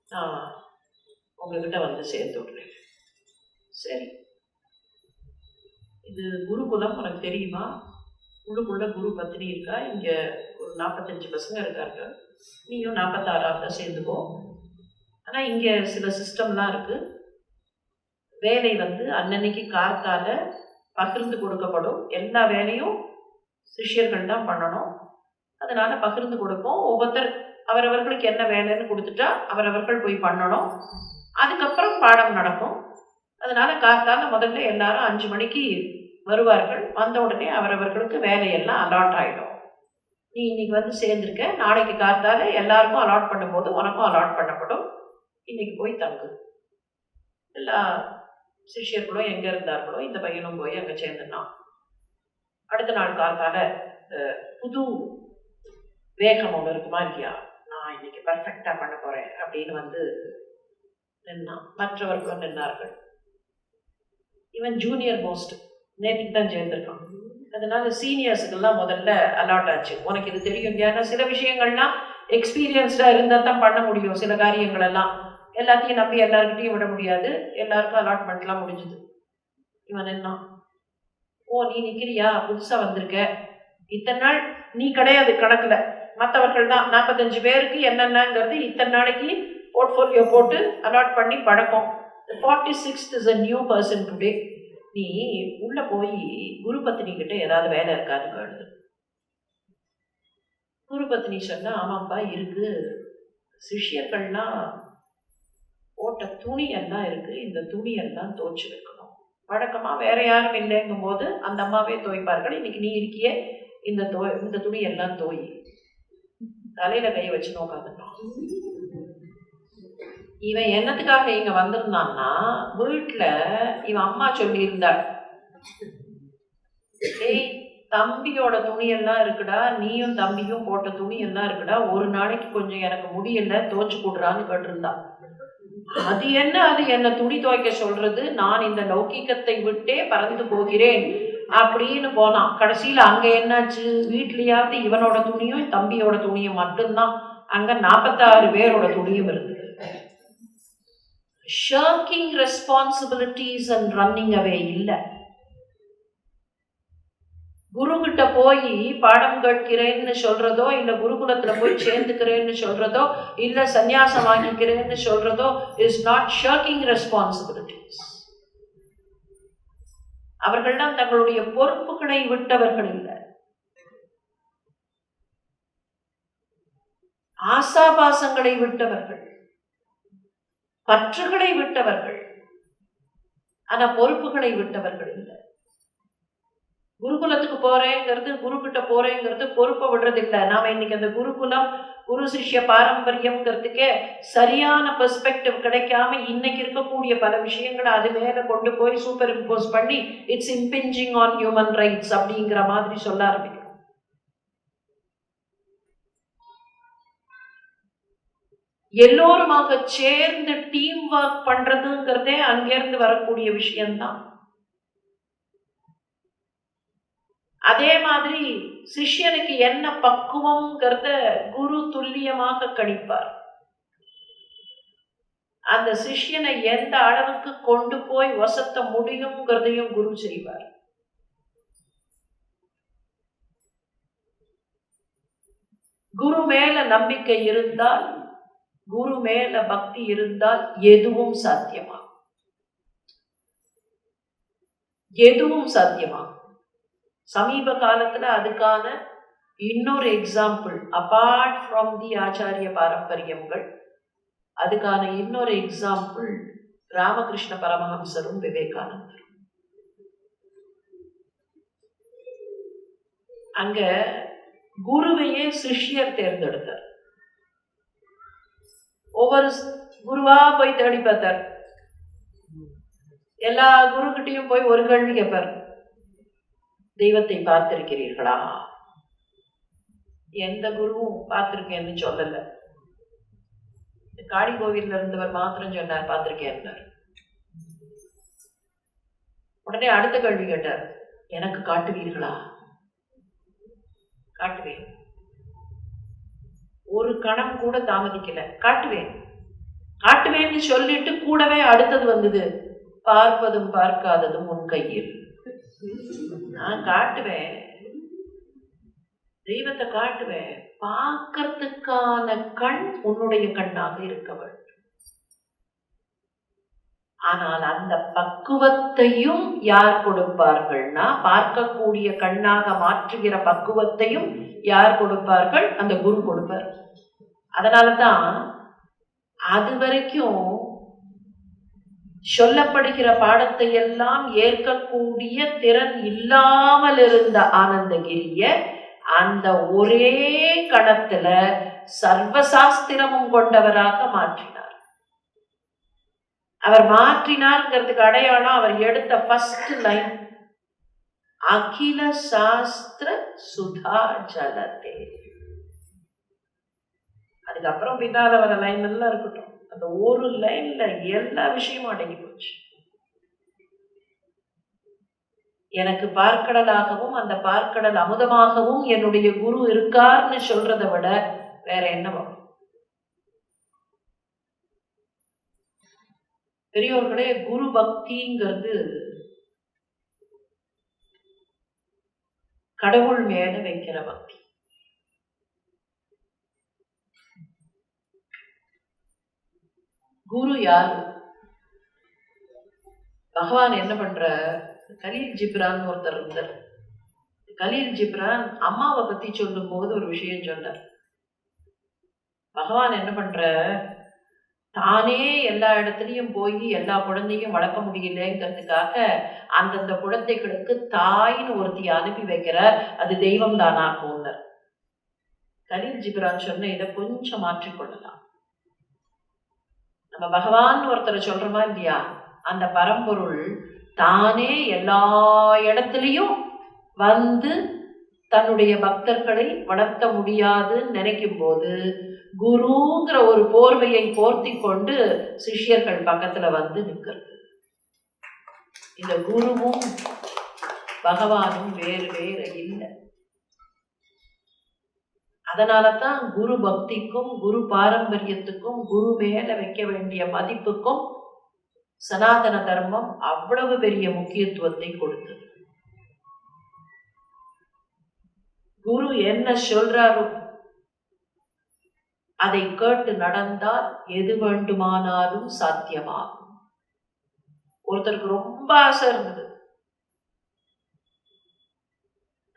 நான் உங்ககிட்ட சேர்த்து விடுறேன். சரி, இது குருகுலம் உனக்கு தெரியுமா? உள்ளுக்குள்ள குரு பத்தினி இருக்கா, இங்க ஒரு 45 பசங்க இருக்காங்க, நீயும் 46ஆவது சேர்ந்துக்கோ. ஆனா இங்க சில சிஸ்டம்லாம் இருக்கு. வேலை அன்னன்னைக்கு காத்தால பகிர்ந்து கொடுக்கப்படும். எல்லா வேலையும் சிஷ்யர்கள் தான் பண்ணணும். அதனால பகிர்ந்து கொடுப்போம். ஒவ்வொருத்தர் அவரவர்களுக்கு என்ன வேலைன்னு கொடுத்துட்டா அவரவர்கள் போய் பண்ணணும். அதுக்கப்புறம் பாடம் நடக்கும். அதனால காத்தால முதல்ல எல்லாரும் 5 மணிக்கு வருவார்கள். வந்த உடனே அவரவர்களுக்கு வேலையெல்லாம் அலாட் ஆயிடும். நீ இன்னைக்கு சேர்ந்திருக்க, நாளைக்கு காத்தால எல்லாருக்கும் அலாட் பண்ணும்போது உனக்கும் அலாட் பண்ணப்படும். இன்னைக்கு போய் தங்கு. எல்லா சிஷ்யர்களும் எங்க இருந்தார்களோ இந்த பையனும் போய் அங்க சேர்ந்துட்டான். அடுத்த நாள் காத்தால புது வேகம் ஒன்று இருக்குமா இல்லையா, நான் இன்னைக்கு பர்ஃபெக்டா பண்ண போறேன் அப்படின்னு நின்னான். மற்றவர்களும் நின்னார்கள். இவன் ஜூனியர் மோஸ்ட், நேற்றுக்கு தான் சேர்ந்திருக்கான். அதனால சீனியர்ஸுக்கெல்லாம் முதல்ல அலாட் ஆச்சு. உனக்கு இது தெரியும், ஏன்னா சில விஷயங்கள்லாம் எக்ஸ்பீரியன்ஸ்டா இருந்தா தான் பண்ண முடியும். சில காரியங்கள் எல்லாம் எல்லாத்தையும் நம்பி எல்லாருக்கிட்டையும் விட முடியாது. எல்லாருக்கும் அலாட்மெண்ட்லாம் முடிஞ்சுது. இவன் என்ன, ஓ நீ நிக்கிறியா, புதுசா வந்திருக்க, இத்தனை நாள் நீ கிடையாது கணக்குல, மற்றவர்கள் தான் 45 பேருக்கு என்னென்னங்கிறது இத்தனை நாளைக்கு போர்ட்ஃபோலியோ போட்டு அலாட் பண்ணி பழக்கம். 46th is a new person today. நீ உள்ள போய் குரு பத்னி கிட்ட ஏதாவது வேலை இருக்கான்னு கேளு. குரு பத்னி சொன்னா, ஆமாப்பா இருக்கு, சிஷ்யர்கள்லாம் போட்ட துணி எல்லாம் இருக்கு, இந்த துணி எல்லாம் துவைச்சு வைக்கணும். வழக்கமா வேற யாரும் இல்லைங்கும் போது அந்த அம்மாவே துவைப்பார்கள். இன்னைக்கு நீ இருக்கியே, இந்த துணி எல்லாம் தோய். தலையில கை வச்சு நோக்காதுட்டான். இவன் என்னத்துக்காக இங்க வந்திருந்தான்னா, வீட்டுல இவன் அம்மா சொல்லி இருந்தாள், ஏய் தம்பியோட துணியெல்லாம் இருக்குடா, நீயும் தம்பியும் போட்ட துணி எல்லாம் இருக்குடா, ஒரு நாளைக்கு கொஞ்சம் எனக்கு முடியல துவைச்சு கொடுறான்னு கேட்டிருந்தா. அது என்ன துணி துவைக்க சொல்றது, நான் இந்த லௌகிக்கத்தை விட்டே பறந்து போகிறேன் அப்படின்னு போனான். கடைசியில அங்க என்னாச்சு, வீட்லயாவது இவனோட துணியும் தம்பியோட துணியும் மட்டும்தான், அங்க 46 பேரோட துணியும் இருக்கு. shirking responsibilities and running away இல்ல. குரு கிட்ட போய் பாடம் கேட்கிறேன்னு சொல்றதோ, இல்ல குருகுலத்துல போய் சேர்ந்துக்கிறேன்னு சொல்றதோ, இல்ல சந்நியாசம் வாங்கிக்கிறேன்னு சொல்றதோ is not shirking responsibilities. அவர்கள்தான் தங்களுடைய பொறுப்புகளை விட்டவர்கள் இல்லை, ஆசாபாசங்களை விட்டவர்கள், பற்றுகளை விட்டவர்கள், ஆனா பொறுப்புகளை விட்டவர்கள் இல்லை. குருகுலத்துக்கு போறேங்கிறது, குரு கிட்ட போறேங்கிறது பொறுப்பை விடுறது இல்லை. நாம இன்னைக்கு அந்த குருகுலம் குரு சிஷ்ய பாரம்பரியம்ங்கிறதுக்கே சரியான பெர்ஸ்பெக்டிவ் கிடைக்காம இன்னைக்கு இருக்கக்கூடிய பல விஷயங்களை அது மேல கொண்டு போய் சூப்பர் இம்போஸ் பண்ணி இட்ஸ் இம்பிஞ்சிங் ஆன் ஹியூமன் ரைட்ஸ் அப்படிங்கிற மாதிரி சொல்ல ஆரம்பிக்கும். எல்லோருமாக சேர்ந்து டீம் ஒர்க் பண்றதுங்கிறதே அங்கிருந்து வரக்கூடிய விஷயம்தான். அதே மாதிரி சிஷ்யனுக்கு என்ன பக்குவம்ங்கிறத குரு துல்லியமாக கணிப்பார். அந்த சிஷ்யனை எந்த அளவுக்கு கொண்டு போய் வசத்த முடியுங்கிறதையும் குரு செய்வார். குரு மேல நம்பிக்கை இருந்தால், குரு மேல பக்தி இருந்தால் எதுவும் சாத்தியமாகும், எதுவும் சாத்தியமாகும். சமீப காலத்துல அதுக்கான இன்னொரு எக்ஸாம்பிள், அபார்ட் ஃப்ரம் தி ஆச்சாரிய பாரம்பரியங்கள், அதுக்கான இன்னொரு எக்ஸாம்பிள் ராமகிருஷ்ண பரமஹம்சரும் விவேகானந்தரும். அங்க குருவையே சிஷ்யர் தேர்ந்தெடுத்தார். ஒவ்வொரு குருவா போய் தேடி பார்த்தார். எல்லா குருக்கிட்டையும் போய் ஒரு கேள்வி கேட்பார், தெய்வத்தை பார்த்திருக்கிறீர்களா? எந்த குருவும் பார்த்திருக்கேன்னு சொல்லல. காடி கோவில்ல இருந்தவர் மாத்திரம் சொன்னார் பார்த்திருக்கேன். உடனே அடுத்த கேள்வி கேட்டார், எனக்கு காட்டுவீர்களா? காட்டுவேன். ஒரு கணம் கூட தாமதிக்கல, காட்டுவேன் காட்டுவேன்னு சொல்லிட்டு கூடவே அடுத்தது வந்தது, பார்ப்பதும் பார்க்காததும் உன் கையில். நான் காட்டுவேன், தெய்வத்தை காட்டுவேன், பார்க்கறதுக்கான கண் உன்னுடைய கண்ணாக இருக்க வேண்டும். ஆனால் அந்த பக்குவத்தையும் யார் கொடுப்பார்கள்னா, பார்க்கக்கூடிய கண்ணாக மாற்றுகிற பக்குவத்தையும் யார் கொடுப்பார்கள்? அந்த குரு கொடுப்பார். அதனாலதான் அது வரைக்கும் சொல்லப்படுகிற பாடத்தை எல்லாம் ஏற்கக்கூடிய திறன் இல்லாமல் இருந்த ஆனந்தகிரிய அந்த ஒரே கணத்துல சர்வசாஸ்திரமும் கொண்டவராக மாற்றினார். அவர் மாற்றினார்ங்கிறதுக்கு அடையாளம் அவர் எடுத்த ஃபர்ஸ்ட் லைன், அகில சாஸ்திர சுதா ஜலதே. அதுக்கப்புறம் பின்னால வர லைன் எல்லாம் இருக்கட்டும், அந்த ஒரு லைன்ல எல்லா விஷயமும் அடங்கி போச்சு. எனக்கு பார்க்கடலாகவும் அந்த பார்க்கடல் அமுதமாகவும் என்னுடைய குரு இருக்கார்னு சொல்றதை விட வேற என்ன வரும்? பெரியோர்களே, குரு பக்திங்கிறது கடவுள் மேல வைக்கிற பக்தி. குரு யாரு? பகவான் என்ன பண்ற? கலீல் ஜிப்ரான் ஒருத்தர் இருந்தார். கலீல் ஜிப்ரான் அம்மாவை பத்தி சொல்லும் போது ஒரு விஷயம் சொன்னார். பகவான் என்ன பண்ற, தானே எல்லா இடத்துலயும் போய் எல்லா குழந்தையும் வளர்க்க முடியலங்கிறதுக்காக அந்தந்த குழந்தைகளுக்கு தாயின்னு ஒருத்தி அனுப்பி வைக்கிற, அது தெய்வம் தானாக்கும்னர். கலீல் ஜிப்ரான் சொன்ன இதை கொஞ்சம் மாற்றிக்கொள்ளலாம். நம்ம பகவான் ஒருத்தரை சொல்றோமா இல்லையா, அந்த பரம்பொருள் தானே எல்லா இடத்துலையும் வந்து தன்னுடைய பக்தர்களை வளர்த்த முடியாதுன்னு நினைக்கும் போது குருங்கிற ஒரு போர்வையை போர்த்தி கொண்டு சிஷ்யர்கள் பக்கத்துல வந்து நிற்கிறது. இந்த குருவும் பகவானும் வேறு வேறு இல்லை. அதனாலதான் குரு பக்திக்கும் குரு பாரம்பரியத்துக்கும் குரு மேல வைக்க வேண்டிய மதிப்புக்கும் சனாதன தர்மம் அவ்வளவு பெரிய முக்கியத்துவத்தை கொடுத்தது. குரு என்ன சொல்றாரோ அதை கேட்டு நடந்தால் எது வேண்டுமானாலும் சாத்தியமாகும். ஒருத்தருக்கு ரொம்ப ஆசை இருந்தது,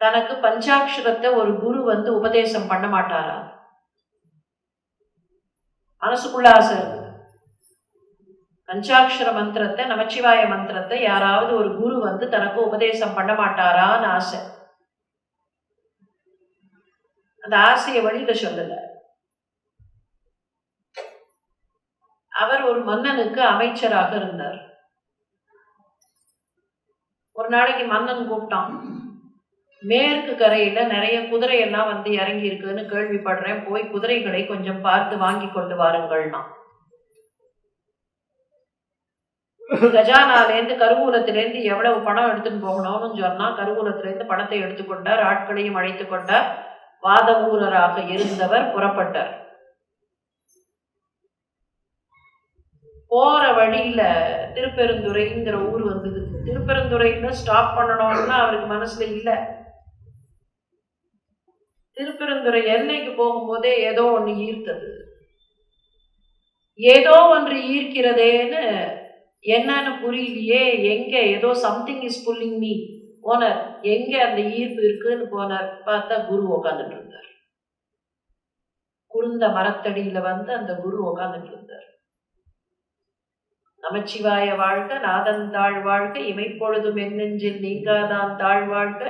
தனக்கு பஞ்சாட்சரத்தை ஒரு குரு வந்து உபதேசம் பண்ண மாட்டாரா? மனசுக்குள்ள ஆசை இருந்தது, பஞ்சாட்சர மந்திரத்தை, நமச்சிவாய மந்திரத்தை யாராவது ஒரு குரு வந்து தனக்கு உபதேசம் பண்ண மாட்டாரான்னு ஆசை. அந்த ஆசையை வெளியில சொல்லல. அவர் ஒரு மன்னனுக்கு அமைச்சராக இருந்தார். ஒரு நாளைக்கு மன்னன் கூப்பிட்டான், மேற்கு கரையில நிறைய குதிரையெல்லாம் வந்து இறங்கி இருக்குன்னு கேள்விப்படுறேன், போய் குதிரைகளை கொஞ்சம் பார்த்து வாங்கி கொண்டு வாருங்கள்னா. கஜானாலேருந்து கருவூலத்திலேருந்து எவ்வளவு பணம் எடுத்துன்னு போகணும்னு சொன்னா கருவூலத்திலேருந்து பணத்தை எடுத்துக்கொண்டார், ஆட்களையும் அழைத்து கொண்டார். வாத ஊரராக இருந்தவர் புறப்பட்டார். போற வழியில திருப்பெருந்துறைங்கிற ஊர் வந்தது. திருப்பெருந்துறையில ஸ்டாப் பண்ணணும்னா அவருக்கு மனசுல இல்ல. திருப்பெருந்துறை எல்லைக்கு போகும்போதே ஏதோ ஒண்ணு ஈர்த்தது. ஏதோ ஒன்று ஈர்க்கிறதேன்னு என்னன்னு புரியலையே, எங்க ஏதோ சம்திங் இஸ் புல்லிங் மீ போனார். எங்க அந்த ஈர்ப்பு இருக்குன்னு போனார். பார்த்தா குரு உக்காந்துட்டு இருந்தார். குருந்த மரத்தடியில வந்து அந்த குரு உக்காந்துட்டு இருந்தார். நமச்சிவாய வாழ்க, நாதன் தாழ் வாழ்க, இமைப்பொழுதும் என்னெஞ்சில் நீங்காதான் தாழ் வாழ்க,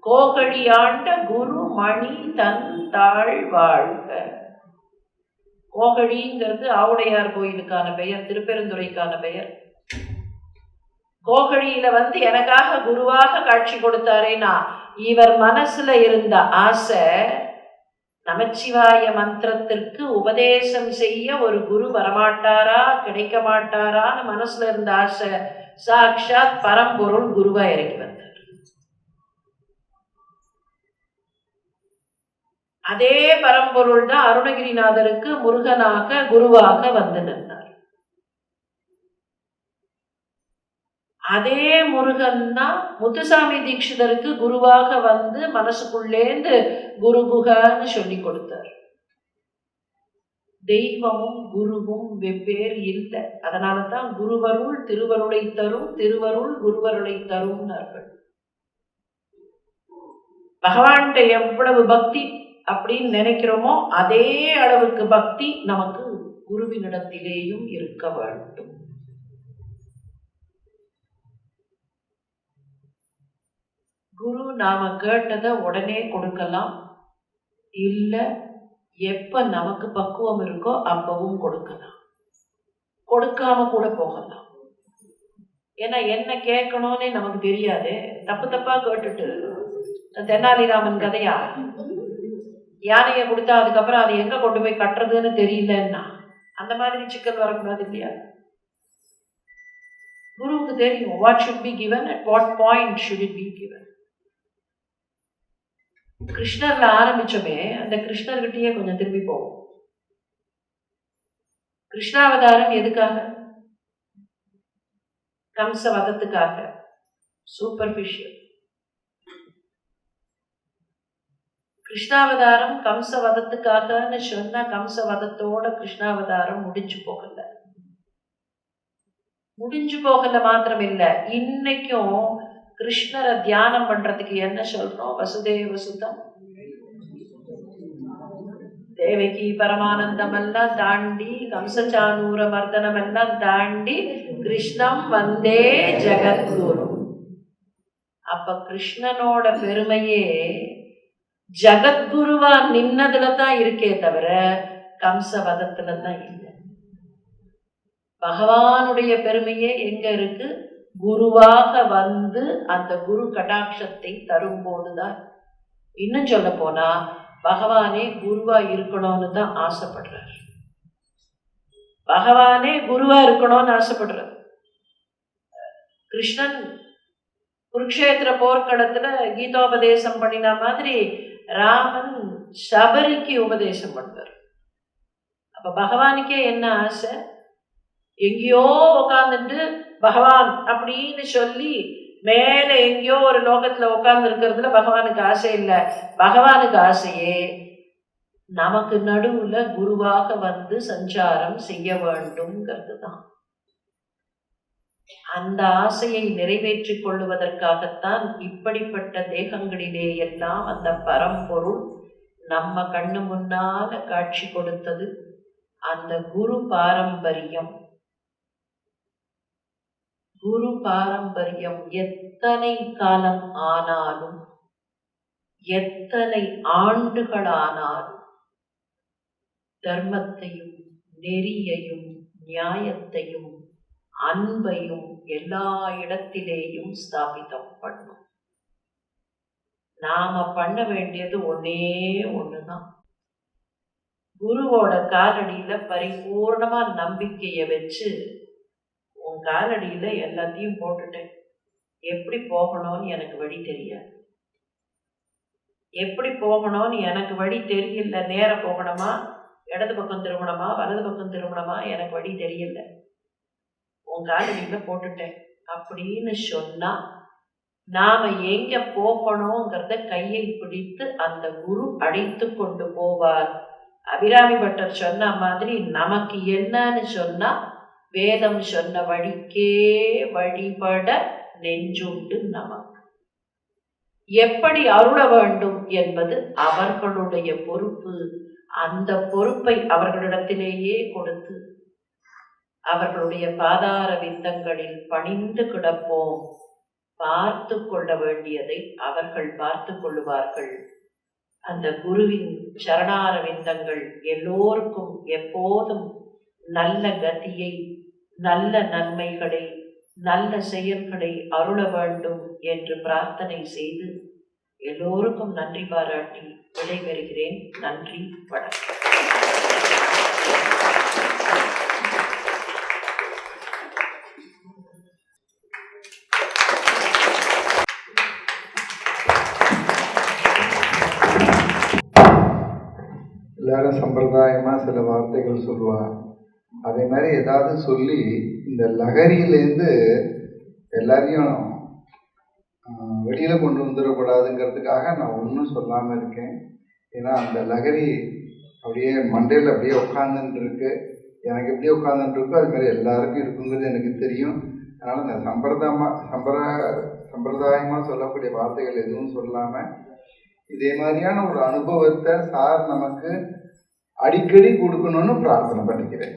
கோகழி ஆண்ட குரு மணி தன் தாழ் வாழ்க. கோகழிங்கிறது ஆவுடையார் கோயிலுக்கான பெயர், திருப்பெருந்துறைக்கான பெயர். கோகழியில வந்து எனக்காக குருவாக காட்சி கொடுத்தாரேனா, இவர் மனசுல இருந்த ஆசை நமச்சிவாய மந்திரத்திற்கு உபதேசம் செய்ய ஒரு குரு வரமாட்டாரா, கிடைக்க மாட்டாரான்னு மனசுல இருந்த ஆசை சாக்ஷாத் பரம்பொருள் குருவா இறங்கி வந்தார். அதே பரம்பொருள் தான் அருணகிரிநாதருக்கு முருகனாக குருவாக வந்து நின்றார். அதே முருகன் தான் முத்துசாமி தீட்சிதருக்கு குருவாக வந்து மனசுக்குள்ளேந்து குரு குகன்னு சொல்லி கொடுத்தார். தெய்வமும் குருவும் வெவ்வேறு இல்லை. அதனாலதான் குருவருள் திருவருளை தரும், திருவருள் குருவருளை தரும்னார்கள். பகவான்கிட்ட எவ்வளவு பக்தி அப்படின்னு நினைக்கிறோமோ அதே அளவுக்கு பக்தி நமக்கு குருவினிடத்திலேயும் இருக்க வேண்டும். குரு நாம கேட்டதை உடனே கொடுக்கலாம், இல்ல எப்ப நமக்கு பக்குவம் இருக்கோ அப்பவும் கொடுக்கலாம், கொடுக்காம கூட போகலாம். ஏன்னா என்ன கேட்கணும்னே நமக்கு தெரியாது. தப்பு தப்பா கேட்டுட்டு, தென்னாலிராமன் கதையா, யானையை கொடுத்தா அதுக்கப்புறம் அதை எங்க கொண்டு போய் கட்டுறதுன்னு தெரியலன்னா அந்த மாதிரி சிக்கல் வரக்கூடாது இல்லையா? குருவுக்கு தெரியும் what should be given, at what point should it be given. கிருஷ்ணர்ல ஆரம்பிச்சோமே, அந்த கிருஷ்ணர்கிட்டயே கொஞ்சம் திரும்பி போவோம். கிருஷ்ணாவதாரம் எதுக்காக? கம்ச வதத்துக்காக. சூப்பர்ஃபிஷியல். கிருஷ்ணாவதாரம் கம்ச வதத்துக்காகன்னு சொன்னா கம்ச வதத்தோட கிருஷ்ணாவதாரம் முடிஞ்சு போகல மாத்திரம் இல்ல, இன்னைக்கும் கிருஷ்ணரை தியானம் பண்றதுக்கு என்ன சொல்றோம்? வசுதேவ சுதம் தேவகி பரமானந்தம் எல்லாம் தாண்டி, கம்சச்சானூர மர்தனம் எல்லாம் தாண்டி கிருஷ்ணம் வந்தே ஜெகத்குரு. அப்ப கிருஷ்ணனோட பெருமையே ஜகத்குருவா நின்னதுலதான் இருக்கே தவிர கம்சவதத்துலதான் இல்லை. பகவானுடைய பெருமையே எங்க இருக்கு? குருவாக வந்து அந்த குரு கடாட்சத்தை தரும் போதுதான். இன்னும் சொல்ல போனா பகவானே குருவா இருக்கணும்னு தான் ஆசைப்படுறார். பகவானே குருவா இருக்கணும்னு ஆசைப்படுறார். கிருஷ்ணன் குருக்ஷேத்திர போர்க்களத்துல கீதோபதேசம் பண்ணின மாதிரி ராமன் சபரிக்கு உபதேசம் பண்றார். அப்ப பகவானுக்கே என்ன ஆசை? எங்கேயோ உட்காந்துட்டு பகவான் அப்படின்னு சொல்லி மேல எங்கேயோ ஒரு லோகத்துல உட்கார்ந்து இருக்கிறதுல பகவானுக்கு ஆசை இல்லை. பகவானுக்கு ஆசையே நமக்கு நடுவுல குருவாக வந்து சஞ்சாரம் செய்ய வேண்டும்ங்கிறது தான். அந்த ஆசையை நிறைவேற்றிக் கொள்ளுவதற்காகத்தான் இப்படிப்பட்ட தேகங்களிலே எல்லாம் அந்த பரம்பொருள் நம்ம கண்ணு முன்னால காட்சி கொடுத்தது. அந்த குரு பாரம்பரியம், குரு பாரம்பரியம் எத்தனை காலம் ஆனாலும், எத்தனை ஆண்டுகளானாலும் தர்மத்தையும் நெறியையும் நியாயத்தையும் அன்பையும் எல்லா இடத்திலேயும் ஸ்தாபிதம் பண்ணும். நாம பண்ண வேண்டியது ஒன்னே ஒண்ணுதான். குருவோட காலடியில பரிபூர்ணமா நம்பிக்கைய வச்சு, உன் காலடியில எல்லாத்தையும் போட்டுட்டேன், எப்படி போகணும்னு எனக்கு வழி தெரியாது, எப்படி போகணும்னு எனக்கு வழி தெரியல, நேர போகணுமா இடது பக்கம் திரும்பணுமா வலது பக்கம் திரும்பணுமா எனக்கு வழி தெரியல, உன் காலடியில போட்டுட்டேன் அப்படின்னு சொன்னா நாம எங்க போகணுங்கிறத கையை பிடித்து அந்த குரு அழைத்து கொண்டு போவார். அபிராமி பட்டர் சொன்ன மாதிரி நமக்கு என்னன்னு சொன்னா, வேதம் சொன்ன வழிக்கே வழிபட நெஞ்சுண்டு நமக்கு. எப்படி அருள வேண்டும் என்பது அவர்களுடைய பொறுப்பு. அந்த பொறுப்பை அவர்களிடத்திலேயே கொடுத்து அவர்களுடைய பாதார விந்தங்களில் பணிந்து கிடப்போம். பார்த்து கொள்ள வேண்டியதை அவர்கள் பார்த்து கொள்ளுவார்கள். அந்த குருவின் சரணார விந்தங்கள் எல்லோருக்கும் எப்போதும் நல்ல கதியை, நல்ல நன்மைகளை, நல்ல செயல்களை அருள வேண்டும் என்று பிரார்த்தனை செய்து எல்லோருக்கும் நன்றி பாராட்டி விடைபெறுகிறேன். நன்றி, வணக்கம்.
எல்லாரும் சம்பிரதாயமாக சில வார்த்தைகள் சொல்லுவாங்க. அதே மாதிரி ஏதாவது சொல்லி இந்த லகரியிலேருந்து எல்லாரையும் வெளியில் கொண்டு வந்துடக்கூடாதுங்கிறதுக்காக நான் ஒன்றும் சொல்லாமல் இருக்கேன். ஏன்னா அந்த லகரி அப்படியே மண்டையில் அப்படியே உட்காந்துட்டு இருக்கு. எனக்கு எப்படி உட்காந்துட்டு இருக்கோ அது மாதிரி எல்லாருக்கும் இருக்குங்கிறது எனக்கு தெரியும். அதனால் இந்த சம்பிரதாயமாக சொல்லக்கூடிய வார்த்தைகள் எதுவும் சொல்லாமல் இதே மாதிரியான ஒரு அனுபவத்தை சார் நமக்கு அடிக்கடி கொடுக்கணும்னு பிரார்த்தனை பண்ணிக்கிறேன்.